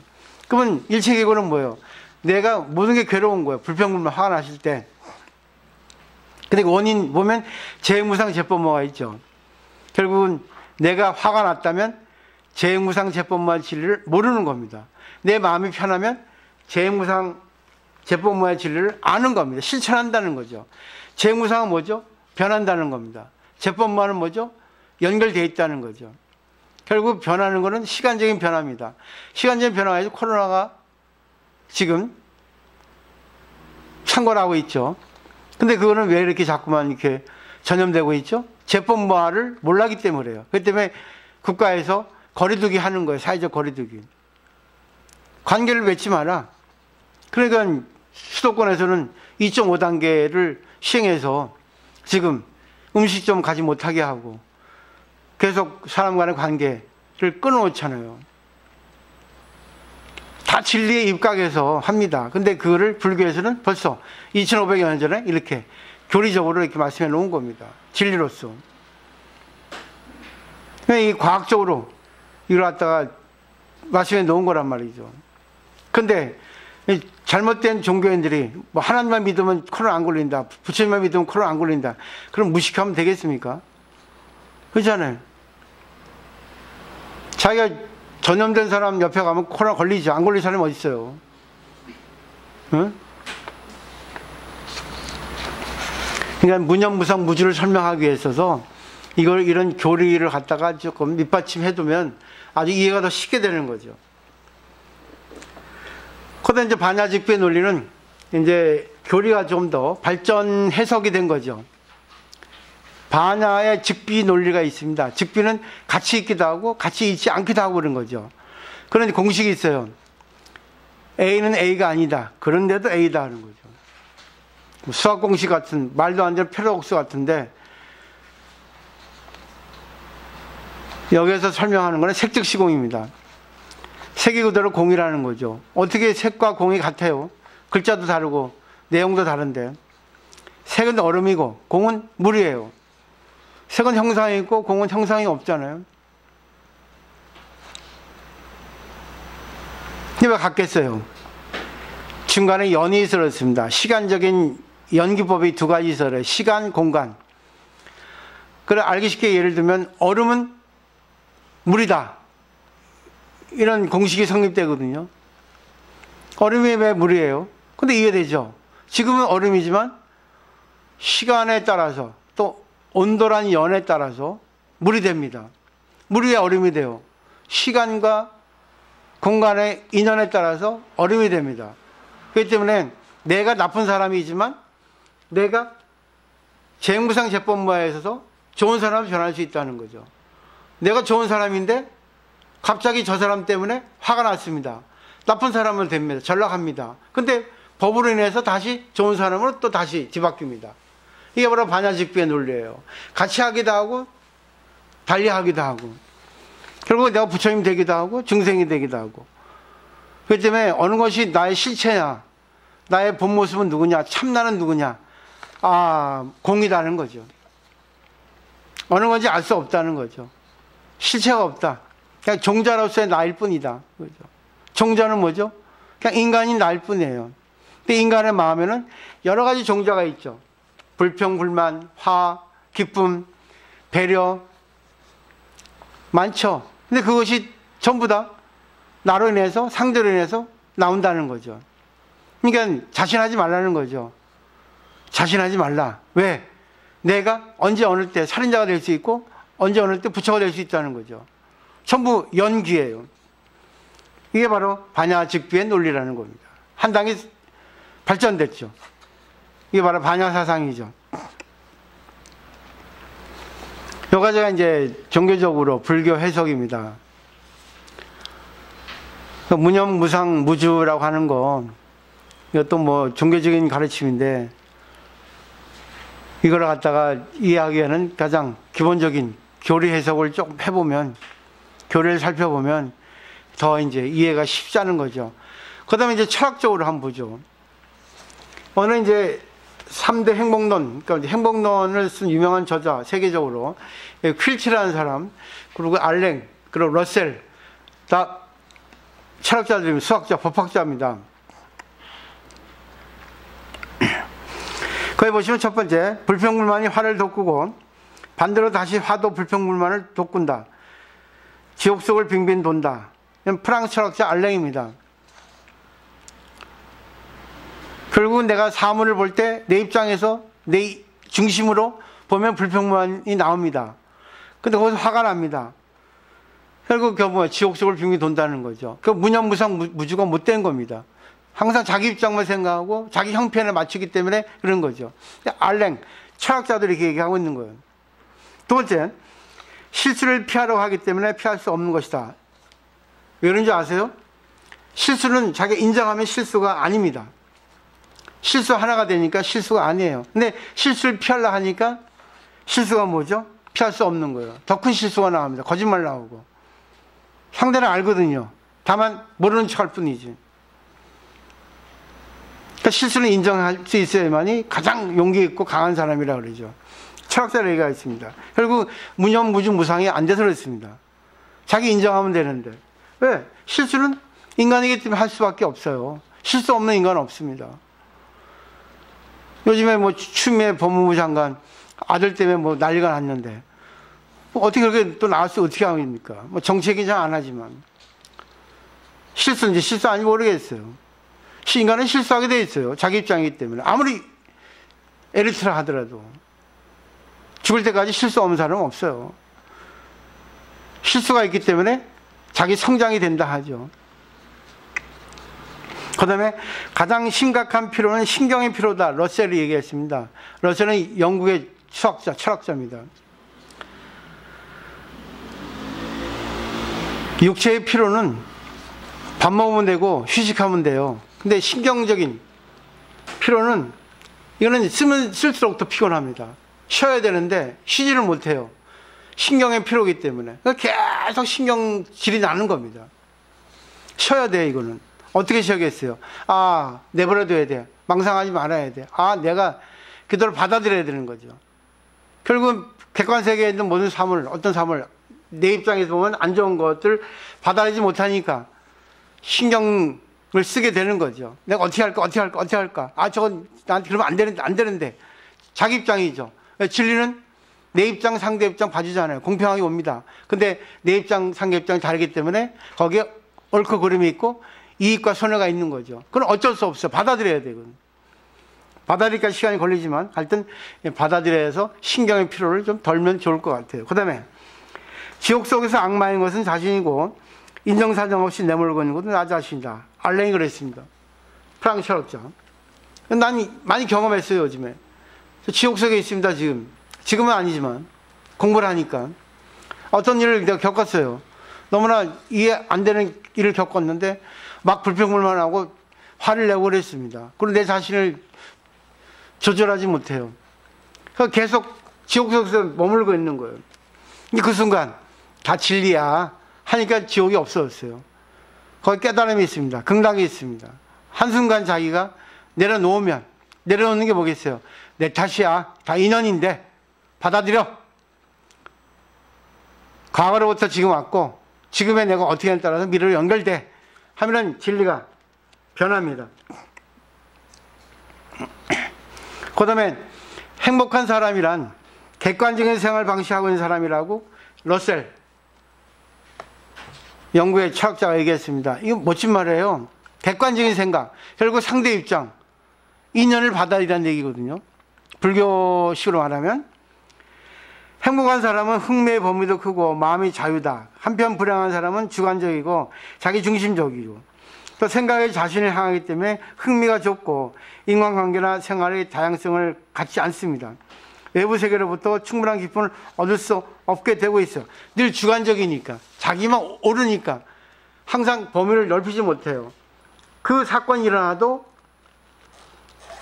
그러면 일체계고는 뭐예요? 내가 모든 게 괴로운 거예요. 불평불만 화가 나실 때. 근데 원인 보면 재무상 제법모가 있죠. 결국은 내가 화가 났다면 재무상 제법모의 진리를 모르는 겁니다. 내 마음이 편하면 재무상 제법모의 진리를 아는 겁니다. 실천한다는 거죠. 재무상은 뭐죠? 변한다는 겁니다. 제법모는 뭐죠? 연결되어 있다는 거죠. 결국 변하는 것은 시간적인 변화입니다. 시간적인 변화가 코로나가 지금 창궐하고 있죠. 근데 그거는 왜 이렇게 자꾸만 이렇게 전염되고 있죠? 제법모를 몰라기 때문에 그래요. 그렇기 때문에 국가에서 거리두기 하는 거예요. 사회적 거리두기. 관계를 맺지 마라. 그러니까 수도권에서는 2.5단계를 시행해서 지금 음식점 가지 못하게 하고 계속 사람 간의 관계를 끊어놓잖아요. 다 진리에 입각해서 합니다. 근데 그거를 불교에서는 벌써 2500여 년 전에 이렇게 교리적으로 이렇게 말씀해 놓은 겁니다. 진리로서. 이 과학적으로 이걸 갖다가 말씀해 놓은 거란 말이죠. 근데 잘못된 종교인들이 뭐 하나님만 믿으면 코로나 안 걸린다. 부처님만 믿으면 코로나 안 걸린다. 그럼 무식하면 되겠습니까? 그렇잖아요. 자기가 전염된 사람 옆에 가면 코로나 걸리지. 안 걸릴 사람이 어디 있어요? 응? 그러니까 무념무상 무주를 설명하기 위해서 이런 교리를 갖다가 조금 밑받침해두면 아주 이해가 더 쉽게 되는 거죠. 그런데 이제 반야직비의 논리는 이제 교리가 좀 더 발전 해석이 된 거죠. 반야의 직비 논리가 있습니다. 직비는 같이 있기도 하고 같이 있지 않기도 하고 그런 거죠. 그런 공식이 있어요. A는 A가 아니다. 그런데도 A다 하는 거죠. 수학 공식 같은 말도 안 되는 패러독스 같은데 여기에서 설명하는 것은 색즉 시공입니다. 색이 그대로 공이라는 거죠. 어떻게 색과 공이 같아요? 글자도 다르고 내용도 다른데 색은 얼음이고 공은 물이에요. 색은 형상이 있고 공은 형상이 없잖아요. 근데 왜 같겠어요? 중간에 연이 있었습니다. 시간적인 연기법이 두 가지 있어요. 시간, 공간. 그래 알기 쉽게 예를 들면 얼음은 물이다. 이런 공식이 성립되거든요. 얼음이 왜 물이에요? 근데 이해되죠? 지금은 얼음이지만 시간에 따라서 또 온도란 연에 따라서 물이 됩니다. 물이 왜 얼음이 돼요? 시간과 공간의 인연에 따라서 얼음이 됩니다. 그렇기 때문에 내가 나쁜 사람이지만 내가 재무상 재법모에 있어서 좋은 사람으로 변할 수 있다는 거죠. 내가 좋은 사람인데 갑자기 저 사람 때문에 화가 났습니다. 나쁜 사람으로 됩니다. 전락합니다. 근데 법으로 인해서 다시 좋은 사람으로 또 다시 뒤바뀝니다. 이게 바로 반야직비의 논리예요. 같이 하기도 하고 달리 하기도 하고 결국 내가 부처님 되기도 하고 중생이 되기도 하고 그렇기 때문에 어느 것이 나의 실체냐 나의 본 모습은 누구냐 참나는 누구냐 공이다는 거죠. 어느 건지 알 수 없다는 거죠. 실체가 없다. 그냥 종자로서의 나일 뿐이다. 그죠? 종자는 뭐죠? 그냥 인간인 나일 뿐이에요. 근데 인간의 마음에는 여러 가지 종자가 있죠. 불평, 불만, 화, 기쁨, 배려 많죠. 근데 그것이 전부 다 나로 인해서 상대로 인해서 나온다는 거죠. 그러니까 자신하지 말라는 거죠. 자신하지 말라. 왜? 내가 언제 어느 때 살인자가 될 수 있고 언제 어느 때 부처가 될 수 있다는 거죠. 전부 연기예요. 이게 바로 반야직비의 논리라는 겁니다. 한 단계 발전됐죠. 이게 바로 반야사상이죠. 요 가지가 이제 종교적으로 불교 해석입니다. 무념무상 무주라고 하는 거 이것도 뭐 종교적인 가르침인데 이걸 갖다가 이해하기에는 가장 기본적인 교리 해석을 조금 해보면 교리를 살펴보면 더 이제 이해가 쉽지 않은 거죠. 그 다음에 이제 철학적으로 한번 보죠. 오늘 이제 3대 행복론, 그러니까 행복론을 쓴 유명한 저자, 세계적으로, 퀼치라는 사람, 그리고 알랭, 그리고 러셀, 다 철학자들입니다. 수학자, 법학자입니다. 거기 보시면 첫 번째, 불평불만이 화를 돋구고, 반대로 다시 화도 불평불만을 돋군다. 지옥 속을 빙빙 돈다. 프랑스 철학자 알랭입니다. 결국은 내가 사물을 볼 때 내 입장에서 내 중심으로 보면 불평만이 나옵니다. 근데 거기서 화가 납니다. 결국 지옥 속을 빙빙 돈다는 거죠. 그 무념무상 무주가 못된 겁니다. 항상 자기 입장만 생각하고 자기 형편에 맞추기 때문에 그런 거죠. 알랭 철학자들이 이렇게 얘기하고 있는 거예요. 두 번째, 실수를 피하려고 하기 때문에 피할 수 없는 것이다. 왜 그런지 아세요? 실수는 자기가 인정하면 실수가 아닙니다. 실수 하나가 되니까 실수가 아니에요. 근데 실수를 피하려고 하니까 실수가 뭐죠? 피할 수 없는 거예요. 더 큰 실수가 나옵니다. 거짓말 나오고. 상대는 알거든요. 다만 모르는 척 할 뿐이지. 그러니까 실수는 인정할 수 있어야만이 가장 용기 있고 강한 사람이라고 그러죠. 철학자의 얘기가 있습니다. 결국 무념무주 무상이 안 돼서 그렇습니다. 자기 인정하면 되는데. 왜? 실수는 인간이기 때문에 할 수밖에 없어요. 실수 없는 인간은 없습니다. 요즘에 추미애 법무부 장관 아들 때문에 난리가 났는데 어떻게 그렇게 또 나올 수 어떻게 합니까? 뭐 정책이 잘 안 하지만. 실수인지 실수 아닌지 모르겠어요. 인간은 실수하게 돼 있어요. 자기 입장이기 때문에. 아무리 에리트라 하더라도. 죽을 때까지 실수 없는 사람은 없어요. 실수가 있기 때문에 자기 성장이 된다 하죠. 그 다음에 가장 심각한 피로는 신경의 피로다. 러셀이 얘기했습니다. 러셀은 영국의 수학자, 철학자입니다. 육체의 피로는 밥 먹으면 되고 휴식하면 돼요. 근데 신경적인 피로는 이거는 쓰면 쓸수록 더 피곤합니다. 쉬어야 되는데 쉬지를 못해요. 신경의 피로이기 때문에. 계속 신경질이 나는 겁니다. 쉬어야 돼, 이거는. 어떻게 쉬어야겠어요? 아, 내버려둬야 돼. 망상하지 말아야 돼. 아, 내가 그대로 받아들여야 되는 거죠. 결국은 객관세계에 있는 모든 삶을, 어떤 삶을 내 입장에서 보면 안 좋은 것들 받아들이지 못하니까 신경을 쓰게 되는 거죠. 내가 어떻게 할까? 아, 저건 나한테 그러면 안 되는데. 자기 입장이죠. 진리는 내 입장, 상대 입장 봐주잖아요. 공평하게 옵니다. 근데 내 입장, 상대 입장이 다르기 때문에 거기에 옳고 그름이 있고 이익과 손해가 있는 거죠. 그건 어쩔 수 없어요. 받아들여야 돼요. 받아들이니까 시간이 걸리지만 하여튼 받아들여야 해서 신경의 피로를 좀 덜면 좋을 것 같아요. 그 다음에 지옥 속에서 악마인 것은 자신이고 인정사정 없이 내몰고 있는 것은 나 자신이다. 알랭이 그랬습니다. 프랑스 철학자. 난 많이 경험했어요, 요즘에. 지옥 속에 있습니다, 지금. 지금은 아니지만 공부를 하니까 어떤 일을 내가 겪었어요. 너무나 이해 안 되는 일을 겪었는데 막 불평불만 하고 화를 내고 그랬습니다. 그리고 내 자신을 조절하지 못해요. 그래서 계속 지옥 속에서 머물고 있는 거예요. 근데 그 순간 다 진리야 하니까 지옥이 없어졌어요. 거기 깨달음이 있습니다. 극락이 있습니다. 한순간 자기가 내려놓으면, 내려놓는 게 뭐겠어요? 내 탓이야. 다 인연인데 받아들여. 과거로부터 지금 왔고 지금의 내가 어떻게 하냐에 따라서 미래로 연결돼 하면은 진리가 변합니다. 그 다음에 행복한 사람이란 객관적인 생활을 방식하고 있는 사람이라고 러셀 영국의 철학자가 얘기했습니다. 이거 멋진 말이에요. 객관적인 생각, 결국 상대 입장, 인연을 받아들이라는 얘기거든요. 불교식으로 말하면 행복한 사람은 흥미의 범위도 크고 마음이 자유다. 한편 불행한 사람은 주관적이고 자기중심적이고 또 생각에 자신을 향하기 때문에 흥미가 적고 인간관계나 생활의 다양성을 갖지 않습니다. 외부 세계로부터 충분한 기쁨을 얻을 수 없게 되고 있어요. 늘 주관적이니까, 자기만 옳으니까 항상 범위를 넓히지 못해요. 그 사건이 일어나도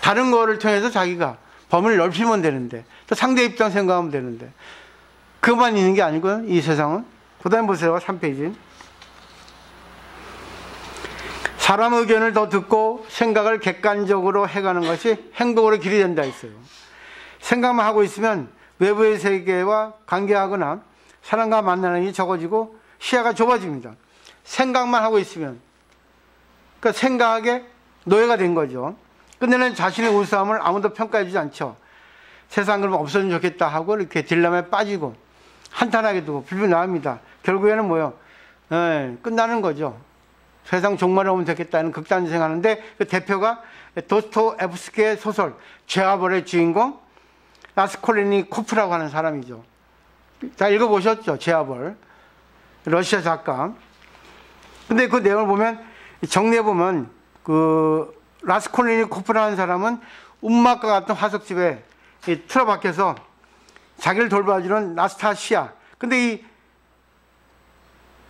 다른 거를 통해서 자기가 범위를 넓히면 되는데, 또 상대 입장 생각하면 되는데, 그것만 있는 게 아니고요, 이 세상은. 그 다음에 보세요, 3페이지. 사람 의견을 더 듣고 생각을 객관적으로 해가는 것이 행복으로 길이 된다 했어요. 생각만 하고 있으면 외부의 세계와 관계하거나 사람과 만나는 일이 적어지고 시야가 좁아집니다. 생각만 하고 있으면. 그러니까 생각에 노예가 된 거죠. 끝내는 자신의 우수함을 아무도 평가해주지 않죠. 세상 그러면 없어지면 좋겠다 하고 이렇게 딜레마에 빠지고 한탄하게 두고 불빛 나옵니다. 결국에는 뭐요? 끝나는 거죠. 세상 종말에 오면 좋겠다는 극단주행 하는데 그 대표가 도스토옙스키의 소설 죄와 벌의 주인공 라스콜리니코프라고 하는 사람이죠. 다 읽어보셨죠? 죄와 벌. 러시아 작가. 근데 그 내용을 보면 정리해보면 그 라스콜리니코프라는 사람은 움막과 같은 화석집에 틀어박혀서 자기를 돌봐주는 나스타시아. 근데 이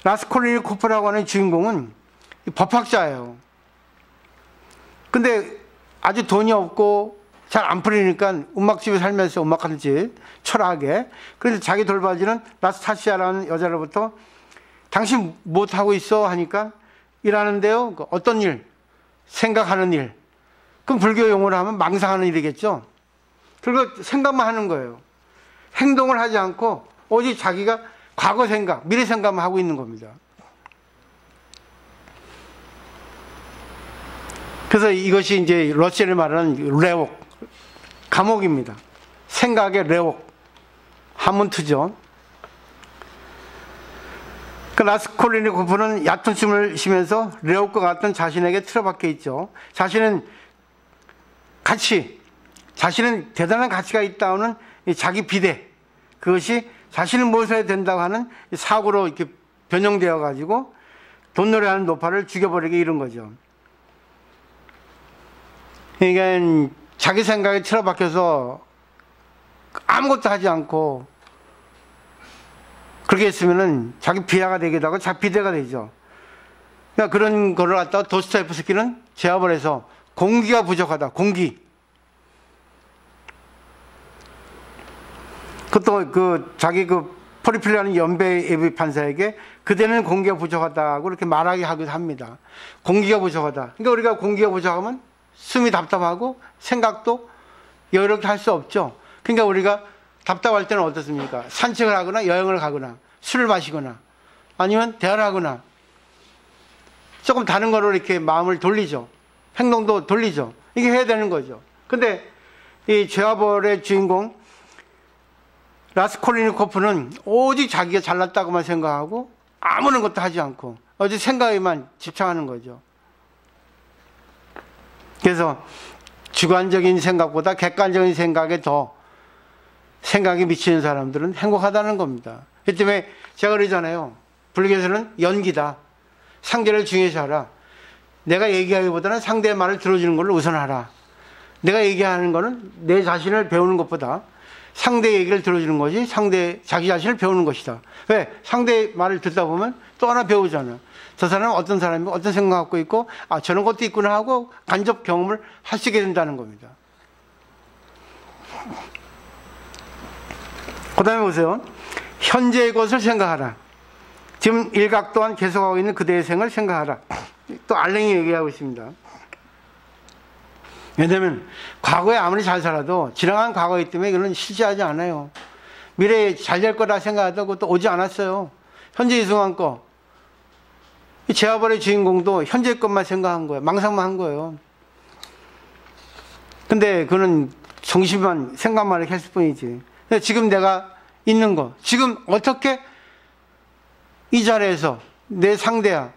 라스콜리니코프라고 하는 주인공은 법학자예요. 근데 아주 돈이 없고 잘 안 풀리니까 움막집에 살면서 움막하는 집, 철학에. 그래서 자기 돌봐주는 나스타시아라는 여자로부터 당신 못하고 있어? 하니까 일하는데요. 어떤 일? 생각하는 일. 그럼 불교 용어로 하면 망상하는 일이겠죠. 그리고 생각만 하는 거예요. 행동을 하지 않고 오직 자기가 과거 생각, 미래 생각만 하고 있는 겁니다. 그래서 이것이 이제 러셀이 말하는 레옥, 감옥입니다. 생각의 레옥, 하문트죠. 그 라스콜리니코프는 얕은 춤을 쉬면서 레옥과 같은 자신에게 틀어박혀 있죠. 자신은 대단한 가치가 있다는 자기 비대, 그것이 자신을 모셔야 된다고 하는 사고로 이렇게 변형되어 가지고 돈노래하는 노파를 죽여버리게 이런 거죠. 그러니까 자기 생각에 틀어박혀서 아무것도 하지 않고 그렇게 했으면은 자기 비하가 되기도 하고 자기 비대가 되죠. 그러니까 그런 거를 갖다가 도스토옙스키는 제압을 해서 공기가 부족하다. 공기. 그것도 자기 포리필라는 연배 예비 판사에게 그대는 공기가 부족하다고 이렇게 말하게 하기도 합니다. 공기가 부족하다. 그러니까 우리가 공기가 부족하면 숨이 답답하고 생각도 여유롭게 할 수 없죠. 그러니까 우리가 답답할 때는 어떻습니까? 산책을 하거나 여행을 가거나 술을 마시거나 아니면 대화를 하거나 조금 다른 거로 이렇게 마음을 돌리죠. 행동도 돌리죠. 이게 해야 되는 거죠. 근데 이 죄와벌의 주인공 라스콜리니코프는 오직 자기가 잘났다고만 생각하고 아무런 것도 하지 않고 어제 생각에만 집착하는 거죠. 그래서 주관적인 생각보다 객관적인 생각에 더 생각이 미치는 사람들은 행복하다는 겁니다. 그 때문에 제가 그러잖아요. 불교에서는 연기다. 상대를 중요시하라. 내가 얘기하기보다는 상대의 말을 들어주는 걸로 우선하라. 내가 얘기하는 거는 내 자신을 배우는 것보다 상대 얘기를 들어주는 것이 자기 자신을 배우는 것이다. 왜? 상대의 말을 듣다 보면 또 하나 배우잖아. 저 사람은 어떤 사람이 어떤 생각 갖고 있고 저런 것도 있구나 하고 간접 경험을 할 수 있게 된다는 겁니다. 그 다음에 보세요. 현재의 것을 생각하라. 지금 일각 또한 계속하고 있는 그대의 생을 생각하라. 또 알랭이 얘기하고 있습니다. 왜냐하면 과거에 아무리 잘 살아도 지나간 과거이기 때문에 이거는 실제하지 않아요. 미래에 잘 될 거라 생각하다 그것도 오지 않았어요. 현재 이 순간 거. 죄와벌의 주인공도 현재 것만 생각한 거예요. 망상만 한 거예요. 근데 그는 정신만 생각만 이렇게 했을 뿐이지. 근데 지금 내가 있는 거, 지금 어떻게 이 자리에서 내 상대야,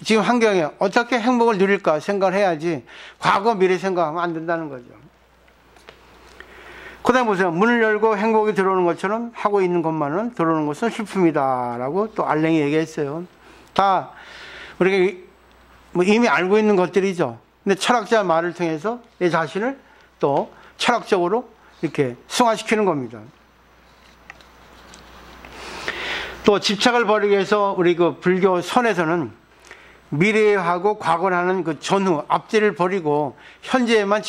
지금 환경에 어떻게 행복을 누릴까 생각을 해야지 과거 미래 생각하면 안 된다는 거죠. 그 다음에 보세요. 문을 열고 행복이 들어오는 것처럼 하고 있는 것만은 들어오는 것은 슬픔이다 라고 또 알랭이 얘기했어요. 다 우리가 이미 알고 있는 것들이죠. 근데 철학자 말을 통해서 내 자신을 또 철학적으로 이렇게 승화시키는 겁니다. 또 집착을 버리기 위해서 우리 불교 선에서는 미래하고 과거라는 전후, 앞뒤를 버리고 현재에만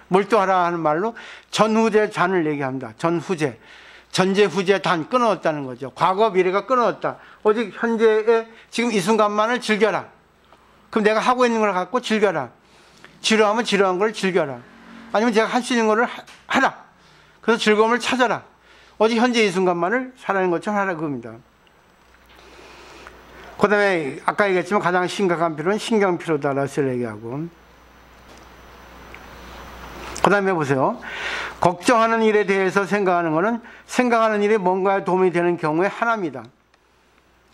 몰두하라 하는 말로 전후제 잔을 얘기합니다. 전후제. 전제, 후제, 단 끊어졌다는 거죠. 과거, 미래가 끊어졌다. 오직 현재의 지금 이 순간만을 즐겨라. 그럼 내가 하고 있는 걸 갖고 즐겨라. 지루하면 지루한 걸 즐겨라. 아니면 제가 할 수 있는 거를 하라. 그래서 즐거움을 찾아라. 오직 현재 이 순간만을 살아가는 것처럼 하라 그겁니다. 그 다음에 아까 얘기했지만 가장 심각한 피로는 신경피로다 라고 얘기하고, 그 다음에 보세요. 걱정하는 일에 대해서 생각하는 것은 생각하는 일이 뭔가에 도움이 되는 경우에 하나입니다.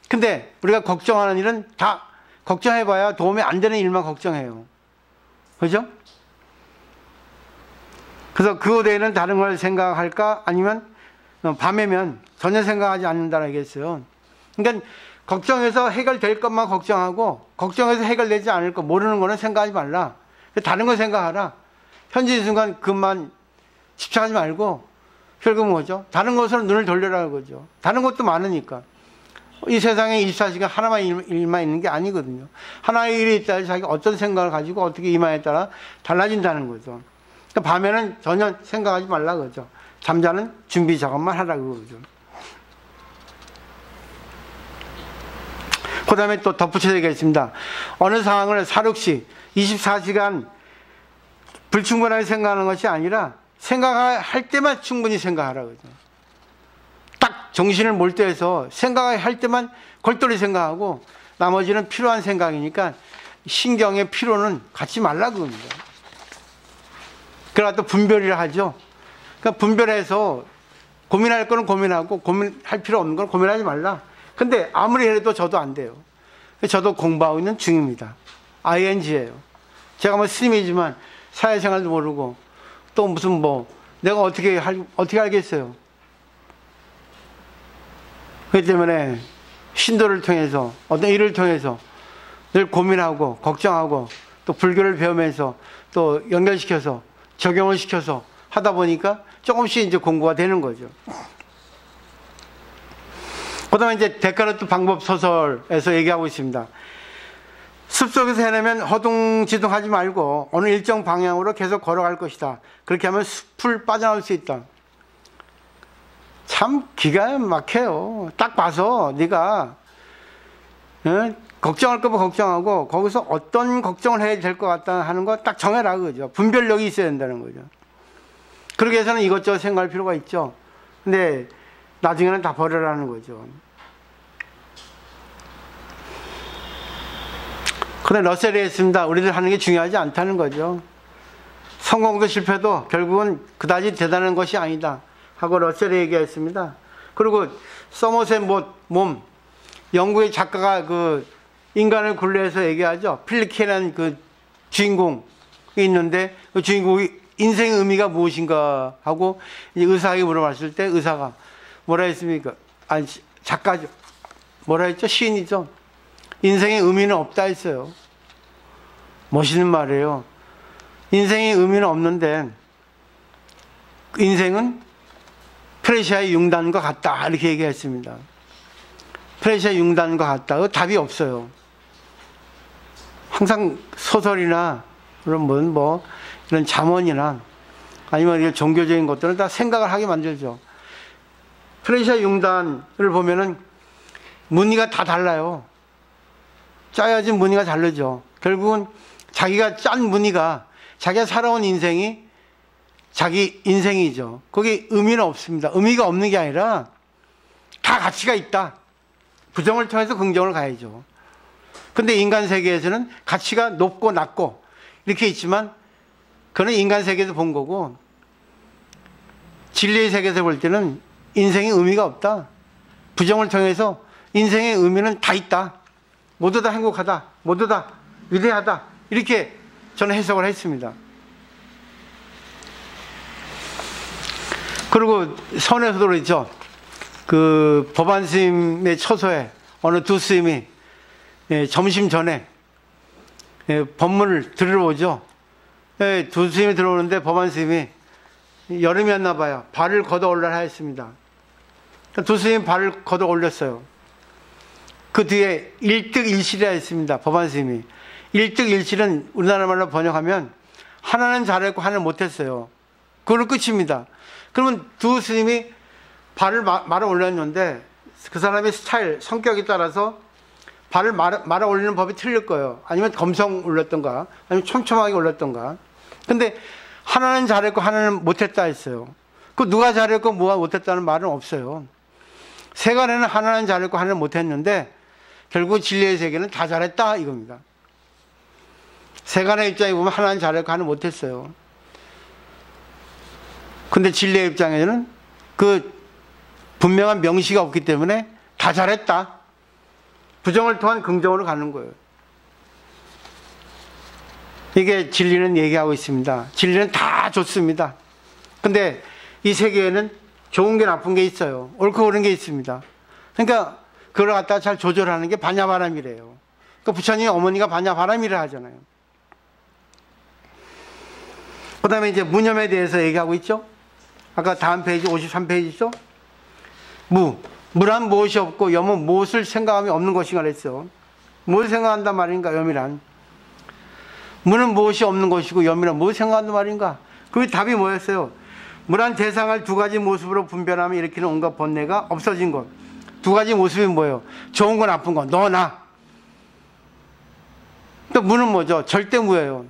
근데 우리가 걱정하는 일은 다 걱정해봐야 도움이 안 되는 일만 걱정해요. 그죠? 그래서 그 외에는 다른 걸 생각할까? 아니면 밤에면 전혀 생각하지 않는다고 얘기했어요. 그러니까 걱정해서 해결될 것만 걱정하고 걱정해서 해결되지 않을 거 모르는 거는 생각하지 말라. 다른 거 생각하라. 현재 이 순간 그것만 집착하지 말고 결국은 뭐죠? 다른 것으로 눈을 돌려라는 거죠. 다른 것도 많으니까. 이 세상에 24시간 하나만 일만 있는 게 아니거든요. 하나의 일이 있다 해서 자기가 어떤 생각을 가지고 어떻게 임하에 따라 달라진다는 거죠. 그러니까 밤에는 전혀 생각하지 말라 그러죠. 잠자는 준비 작업만 하라고 그러죠. 그 다음에 또 덧붙여서 얘기했습니다. 어느 상황을 사륙시 24시간 불충분하게 생각하는 것이 아니라 생각할 때만 충분히 생각하라 그러죠. 딱 정신을 몰두해서 생각할 때만 골똘히 생각하고 나머지는 필요한 생각이니까 신경의 피로는 갖지 말라 그럽니다. 그러다 또 분별이라 하죠. 그러니까 분별해서 고민할 거는 고민하고 고민할 필요 없는 건 고민하지 말라. 근데 아무리 해도 저도 안 돼요. 저도 공부하고 있는 중입니다. ING예요. 제가 뭐 스님이지만 사회생활도 모르고 또 무슨 뭐 내가 어떻게 알겠어요. 그렇기 때문에 신도를 통해서 어떤 일을 통해서 늘 고민하고 걱정하고 또 불교를 배우면서 또 연결시켜서 적용을 시켜서 하다 보니까 조금씩 이제 공부가 되는 거죠. 그 다음에 이제 데카르트 방법 소설에서 얘기하고 있습니다. 숲속에서 헤매면 허둥지둥 하지 말고 어느 일정 방향으로 계속 걸어갈 것이다. 그렇게 하면 숲을 빠져나올 수 있다. 참 기가 막혀요. 딱 봐서 네가 걱정할 거면 걱정하고 거기서 어떤 걱정을 해야 될 것 같다 하는 거 딱 정해라 그죠. 분별력이 있어야 된다는 거죠. 그러기 위해서는 이것저것 생각할 필요가 있죠. 근데 나중에는 다 버려라는 거죠. 그런데 러셀이 했습니다. 우리들 하는 게 중요하지 않다는 거죠. 성공도 실패도 결국은 그다지 대단한 것이 아니다 하고 러셀이 얘기했습니다. 그리고 서머셋 몸 영국의 작가가 그 인간을 굴레해서 얘기하죠. 필리키라는 그 주인공이 있는데 그 주인공이 인생의 의미가 무엇인가 하고 의사에게 물어봤을 때 의사가 뭐라 했습니까? 아니 작가죠. 뭐라 했죠? 시인이죠. 인생의 의미는 없다 했어요. 멋있는 말이에요. 인생의 의미는 없는데 인생은 페르시아의 융단과 같다 이렇게 얘기했습니다. 페르시아 융단과 같다. 답이 없어요. 항상 소설이나 그런 뭐 이런 잠언이나 아니면 이런 종교적인 것들은 다 생각을 하게 만들죠. 페르시아 융단을 보면은 무늬가 다 달라요. 짜여진 무늬가 다르죠. 결국은 자기가 짠 무늬가 자기가 살아온 인생이 자기 인생이죠. 거기 의미는 없습니다. 의미가 없는 게 아니라 다 가치가 있다. 부정을 통해서 긍정을 가야죠. 근데 인간 세계에서는 가치가 높고 낮고 이렇게 있지만 그건 인간 세계에서 본 거고 진리의 세계에서 볼 때는 인생의 의미가 없다. 부정을 통해서 인생의 의미는 다 있다. 모두 다 행복하다. 모두 다 위대하다. 이렇게 저는 해석을 했습니다. 그리고 선에서도 그렇죠. 그 법안 스님의 처소에 어느 두 스님이 점심 전에 법문을 들으러 오죠. 두 스님이 들어오는데 법안 스님이 여름이었나 봐요. 발을 걷어 올라라 했습니다. 두 스님이 발을 걷어 올렸어요. 그 뒤에 일득일실이라 했습니다. 법안 스님이. 일득일실은 우리나라 말로 번역하면 하나는 잘했고 하나는 못했어요. 그걸로 끝입니다. 그러면 두 스님이 발을 말아 올렸는데 그 사람의 스타일, 성격에 따라서 발을 말아 올리는 법이 틀릴 거예요. 아니면 검성 올렸던가 아니면 촘촘하게 올렸던가. 근데 하나는 잘했고 하나는 못했다 했어요. 그 누가 잘했고 뭐가 못했다는 말은 없어요. 세간에는 하나는 잘했고 하나는 못했는데 결국 진리의 세계는 다 잘했다 이겁니다. 세간의 입장에 보면 하나는 잘했고 하나는 못했어요. 근데 진리의 입장에는 그 분명한 명시가 없기 때문에 다 잘했다. 부정을 통한 긍정으로 가는 거예요. 이게 진리는 얘기하고 있습니다. 진리는 다 좋습니다. 근데 이 세계에는 좋은 게 나쁜 게 있어요. 옳고 그른 게 있습니다. 그러니까 그걸 갖다가 잘 조절하는 게 반야바람이래요. 그러니까 부처님 어머니가 반야바람이라 하잖아요. 그 다음에 이제 무념에 대해서 얘기하고 있죠. 아까 다음 페이지 53페이지죠. 무란 무엇이 없고 염은 무엇을 생각함이 없는 것인가 그랬어. 뭘 생각한단 말인가 염이란. 무는 무엇이 없는 것이고 염이란 무엇을 생각한단 말인가. 그 답이 뭐였어요. 무란 대상을 두 가지 모습으로 분별하며 일으키는 온갖 번뇌가 없어진 것. 두 가지 모습이 뭐예요. 좋은 거 나쁜 거 너 나. 또 무는 뭐죠. 절대무예요.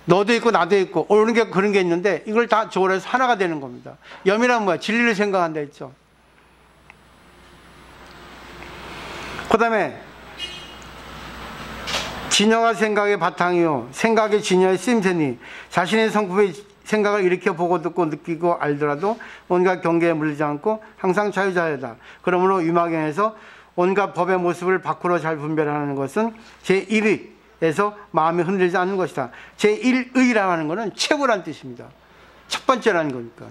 너도 있고 나도 있고 옳은 게 그런 게 있는데 이걸 다 조절해서 하나가 되는 겁니다. 염이란 뭐야? 진리를 생각한다 했죠. 그 다음에 진여가 생각의 바탕이요 생각의 진여의 쓰임새니 자신의 성품의 생각을 일으켜 보고 듣고 느끼고 알더라도 온갖 경계에 물리지 않고 항상 자유자재다. 그러므로 유마경에서 온갖 법의 모습을 밖으로 잘 분별하는 것은 제1의에서 마음이 흔들리지 않는 것이다. 제1의라고 하는 것은 최고란 뜻입니다. 첫 번째라는 거니까.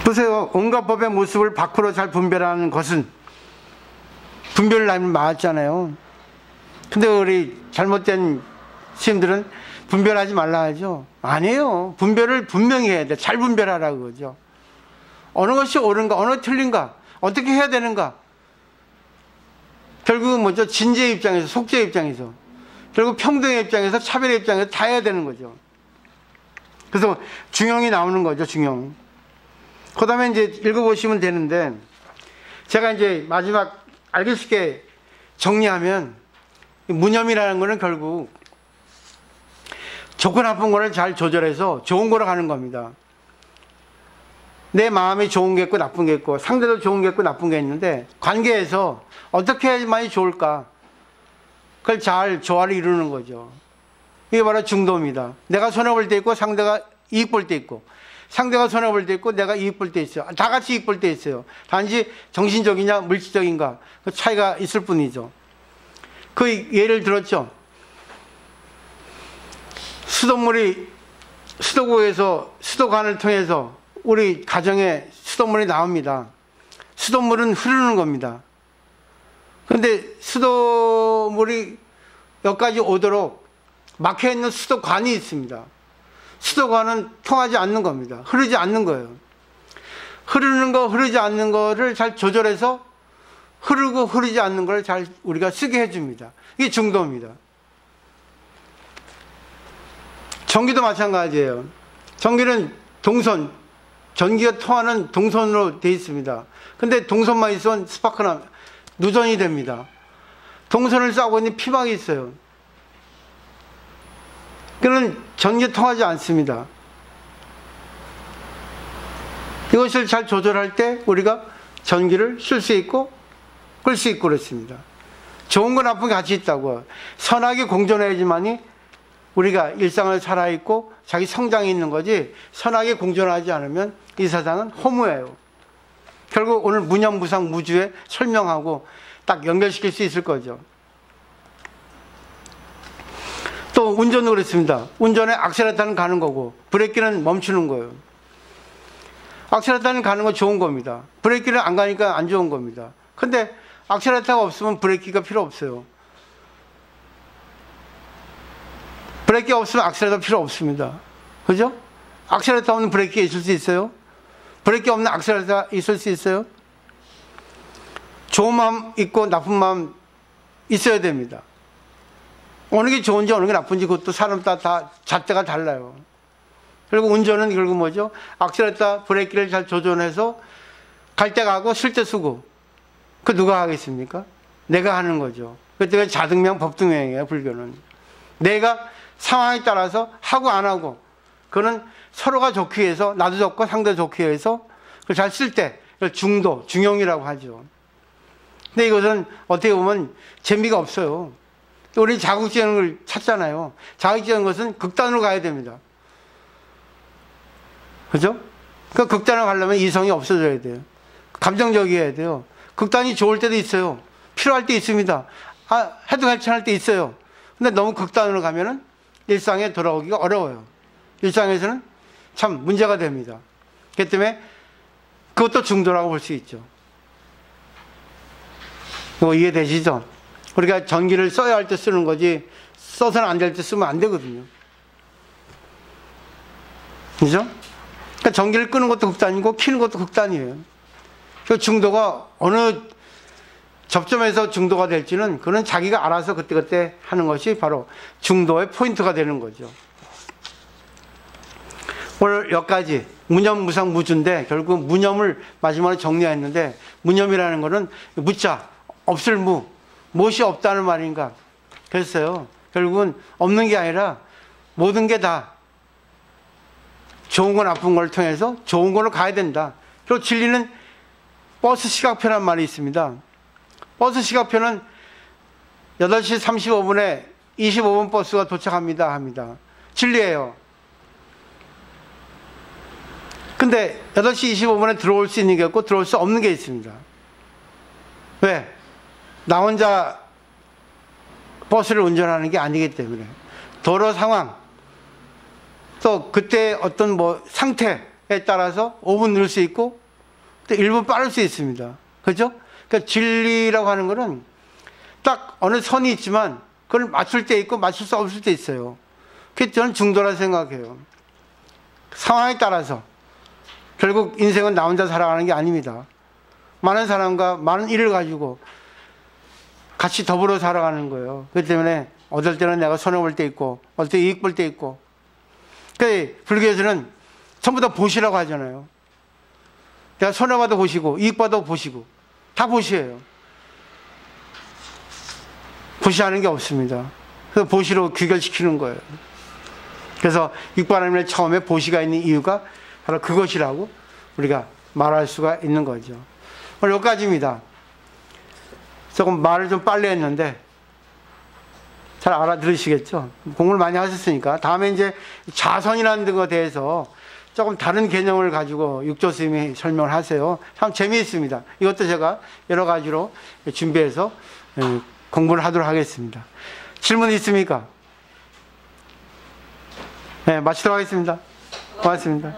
보세요. 온갖 법의 모습을 밖으로 잘 분별하는 것은 분별을 하면 맞잖아요. 근데 우리 잘못된 스님들은 분별하지 말라 하죠. 아니에요. 분별을 분명히 해야 돼. 잘 분별하라고 그러죠. 어느 것이 옳은가, 어느 것이 틀린가, 어떻게 해야 되는가. 결국은 먼저 진죄의 입장에서, 속죄의 입장에서, 결국 평등의 입장에서, 차별의 입장에서 다 해야 되는 거죠. 그래서 중용이 나오는 거죠, 중용. 그 다음에 이제 읽어보시면 되는데, 제가 이제 마지막 알기 쉽게 정리하면, 무념이라는 거는 결국 좋고 나쁜 거를 잘 조절해서 좋은 거로 가는 겁니다. 내 마음이 좋은 게 있고 나쁜 게 있고, 상대도 좋은 게 있고 나쁜 게 있는데, 관계에서 어떻게 해야만이 좋을까? 그걸 잘 조화를 이루는 거죠. 이게 바로 중도입니다. 내가 손해볼 때 있고, 상대가 이익 볼 때 있고, 상대가 손해볼 때 있고 내가 이익 볼 때 있어요. 다 같이 이익 볼 때 있어요. 단지 정신적이냐 물질적인가 그 차이가 있을 뿐이죠. 그 예를 들었죠. 수돗물이 수도구에서 수도관을 통해서 우리 가정에 수돗물이 나옵니다. 수돗물은 흐르는 겁니다. 그런데 수돗물이 여기까지 오도록 막혀있는 수도관이 있습니다. 수도관은 통하지 않는 겁니다. 흐르지 않는 거예요. 흐르는 거, 흐르지 않는 거를 잘 조절해서 흐르고 흐르지 않는 걸 잘 우리가 쓰게 해줍니다. 이게 중도입니다. 전기도 마찬가지예요. 전기는 동선, 전기가 통하는 동선으로 되어 있습니다. 근데 동선만 있으면 스파크나 누전이 됩니다. 동선을 싸고 있는 피막이 있어요. 그는 전기가 통하지 않습니다. 이것을 잘 조절할 때 우리가 전기를 쓸 수 있고 끌 수 있고 그렇습니다. 좋은 거 나쁜 게 같이 있다고. 선하게 공존해야지만이 우리가 일상을 살아있고 자기 성장이 있는 거지, 선하게 공존하지 않으면 이 세상은 허무해요. 결국 오늘 무념무상 무주에 설명하고 딱 연결시킬 수 있을 거죠. 또 운전도 그렇습니다. 운전에 악셀레터는 가는 거고 브레이크는 멈추는 거예요. 악셀레터는 가는 건 좋은 겁니다. 브레이크는 안 가니까 안 좋은 겁니다. 근데 악셀레터가 없으면 브레이크가 필요 없어요. 브레이크 없으면 악셀레터 필요 없습니다. 그죠? 악셀레터 없는 브레이크가 있을 수 있어요? 브레이크 없는 악셀레터 있을 수 있어요? 좋은 마음 있고 나쁜 마음 있어야 됩니다. 어느 게 좋은지 어느 게 나쁜지 그것도 사람 다 잣대가 달라요. 그리고 운전은 결국 뭐죠? 악셀레터 브레이크를 잘 조절해서 갈 때 가고 쓸 때 쓰고. 그 누가 하겠습니까? 내가 하는 거죠. 그때가 자등명 법등명이에요. 불교는. 내가 상황에 따라서 하고 안 하고, 그거는 서로가 좋기 위해서, 나도 좋고 상대도 좋기 위해서 그걸 잘 쓸 때 중도, 중용이라고 하죠. 근데 이것은 어떻게 보면 재미가 없어요. 우리 자극적인 찾잖아요. 자극적인 것은 극단으로 가야 됩니다. 그죠? 그 극단으로 가려면 이성이 없어져야 돼요. 감정적이어야 돼요. 극단이 좋을 때도 있어요. 필요할 때 있습니다. 해도 괜찮을 때 있어요. 근데 너무 극단으로 가면은 일상에 돌아오기가 어려워요. 일상에서는 참 문제가 됩니다. 그렇기 때문에 그것도 중도라고 볼 수 있죠. 이거 이해되시죠? 우리가 전기를 써야 할 때 쓰는 거지, 써서는 안 될 때 쓰면 안 되거든요. 그죠? 그러니까 전기를 끄는 것도 극단이고, 켜는 것도 극단이에요. 그 중도가 어느 접점에서 중도가 될지는 그는 자기가 알아서 그때그때 하는 것이 바로 중도의 포인트가 되는 거죠. 오늘 여기까지 무념, 무상, 무주인데 결국 무념을 마지막으로 정리했는데, 무념이라는 것은 무자, 없을 무, 무엇이 없다는 말인가 그랬어요. 결국은 없는 게 아니라 모든 게 다 좋은 거 나쁜 걸 통해서 좋은 걸로 가야 된다. 그리고 진리는 버스 시각표라는 말이 있습니다. 버스 시각표는 8시 35분에 25분 버스가 도착합니다 합니다. 진리예요. 근데 8시 25분에 들어올 수 있는 게 있고 들어올 수 없는 게 있습니다. 왜? 나 혼자 버스를 운전하는 게 아니기 때문에. 도로 상황, 또 그때 어떤 뭐 상태에 따라서 5분 늦을 수 있고 또 1분 빠를 수 있습니다. 그죠? 그러니까 진리라고 하는 거는 딱 어느 선이 있지만 그걸 맞출 때 있고 맞출 수 없을 때 있어요. 그게 저는 중도라 생각해요. 상황에 따라서. 결국 인생은 나 혼자 살아가는 게 아닙니다. 많은 사람과 많은 일을 가지고 같이 더불어 살아가는 거예요. 그렇기 때문에 어떨 때는 내가 손해볼 때 있고 어떨 때 이익 볼 때 있고. 그러니까 불교에서는 전부 다 보시라고 하잖아요. 내가 손해봐도 보시고 이익봐도 보시고 다 보시예요. 보시하는 게 없습니다. 그래서 보시로 귀결시키는 거예요. 그래서 육바라밀의 처음에 보시가 있는 이유가 바로 그것이라고 우리가 말할 수가 있는 거죠. 오늘 여기까지입니다. 조금 말을 좀 빨리 했는데 잘 알아들으시겠죠? 공부를 많이 하셨으니까. 다음에 이제 자선이라는 것에 대해서 조금 다른 개념을 가지고 육조 스님이 설명을 하세요. 참 재미있습니다. 이것도 제가 여러 가지로 준비해서 공부를 하도록 하겠습니다. 질문 있습니까? 네, 마치도록 하겠습니다. 고맙습니다.